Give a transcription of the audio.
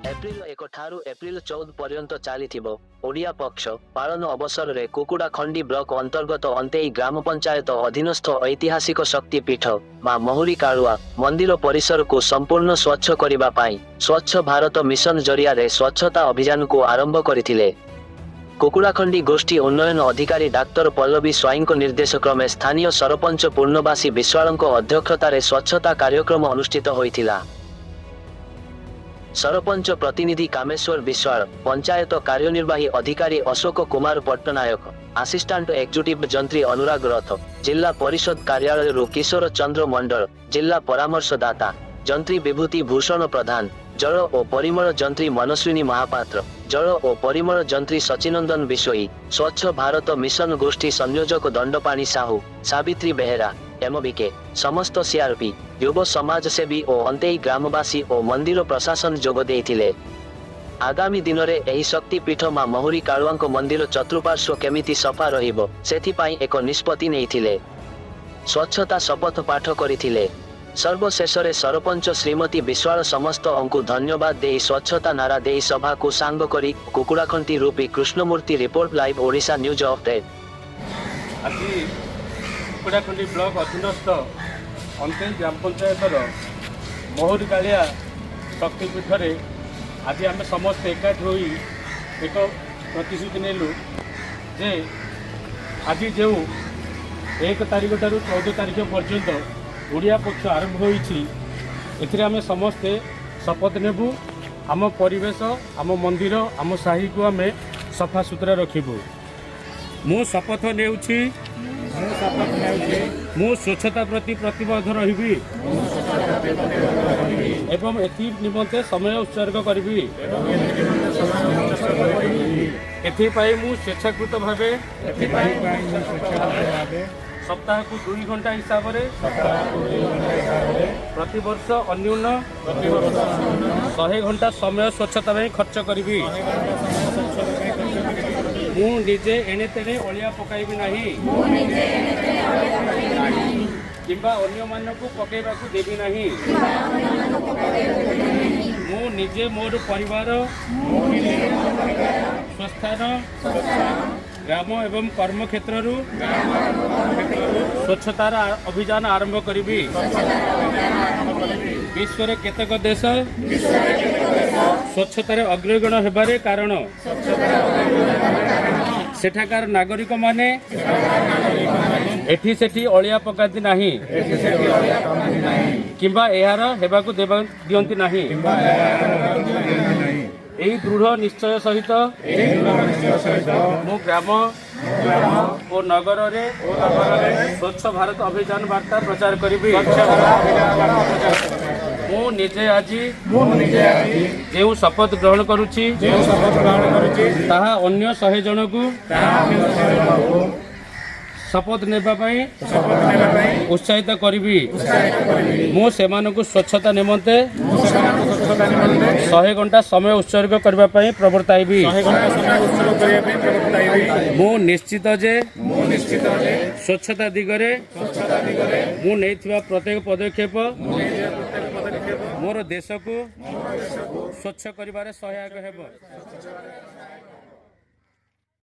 April 1 ठारू April 14 पर्यंत चली ओडिया पक्ष पालन अवसर में कुकुड़ाखंडी ब्लॉक अंतर्गत अंतेई ग्राम पंचायत अधीनस्थ ऐतिहासिक शक्तिपीठ मां महुरी कालुआ मंदिर परिसर को संपूर्ण स्वच्छ करने पाई स्वच्छ भारत मिशन जरिया रे स्वच्छता अभियान को आरंभ करथिले। कुकुड़ाखंडी गोष्ठी उन्नयन अधिकारी डाक्टर पल्लवी स्वाईं निर्देश क्रमे स्थानीय सरपंच पूर्णवासी विश्वाल अध्यक्षतार स्वच्छता कार्यक्रम अनुष्ठित होइथिला। सरपंच प्रतिनिधि कामेश्वर विश्वाल, पंचायत कार्यनिर्वाही अधिकारी अशोक कुमार पट्टनायक, असिस्टांट एक्जिक्यूटिव जंत्री अनुराग रथ, जिला परिषद कार्यालय किशोर चंद्र मंडल, जिला परामर्शदाता जंत्री विभूति भूषण प्रधान, जल और परिमल जंत्री मनस्विनी महापात्र, जल और परिमल जंत्री सचिनंदन बिशोई, स्वच्छ भारत मिशन गोष्ठी संयोजक दंडपाणी साहू, सावित्री बेहेरा, एमबीके, समस्त सीआरपी, युव समाजसेवी और अंतेई ग्रामवासी और मंदिर प्रशासन जोग देइथिले। आगामी दिन में यही शक्तिपीठ मां महुरी कालुआंक मंदिर चतुर्पार्श्व केमिति सफा रहिबो सेथिपाई एक निष्पत्ति नेइथिले। स्वच्छता शपथ पाठ करिथिले। सर्वशेष में सरपंच श्रीमती विश्वाल समस्त अंकु धन्यवाद दे स्वच्छता नारा दे सभा को सांग करी कुकुड़ाखंडी रूपी Krishnamurthy report live Odisha news update. Kukudakhandi block अधीनस्थ अंतेई ग्राम पंचायत महुरी कालिया शक्तिपीठ में आज आम समस्त एकाठी हो एक प्रतिश्रुति नेलु जे आज जो 1 तारिख ठारू 14 तारिख पर्यंत ओडिया पक्ष आरंभ होती आम समस्ते शपथ नेबू आम परिवेश आम मंदिर आम साही को आम सफा सुतरा रखिबू। मु शपथ नेउछि मु स्वच्छता प्रति प्रतिबद्ध रहिबी एवं एथि निमंते समय उत्सर्ग करिबी। एथिपाई मु स्वेच्छाकृत भावे सप्ताह को 2 घंटा हिसाब से प्रति वर्ष अन्यून 100 घंटा समय स्वच्छता में खर्च करी। मु निजे एणे तेणे अलिया पकाइबी नहीं किंबा अन्य मानक पकेबा को देबी नहीं। मु निजे मोर परिवार स्वस्थान ग्राम एवं कर्म क्षेत्र स्वच्छतार अभियान आरंभ करी। विश्व रे केतक देश स्वच्छतार अग्रगण हेबारे कारण सेठाकार नागरिक माने एठी सेठी अलिया पकाती नहीं किंबा एहार हेबाकु देबा दियंती नहीं। यही दृढ़ निश्चय सहित मु ग्राम और नगर रे स्वच्छ भारत अभियान वार्ता प्रचार करी। मु निजे आज जो शपथ ग्रहण करुछि ताहा अन्य 100 जन को शपथ नेबा पाई उत्साहित करी। मु सेमानकु स्वच्छता निमंते 100 घंटा समय उत्सर्ग करबा पाई प्रवर्ताइबी। मु निश्चित जे स्वच्छता दिगरे मु नेथिबा प्रत्येक पदक्षेप मोर देश को स्वच्छ करिबारे सहायक हेबो।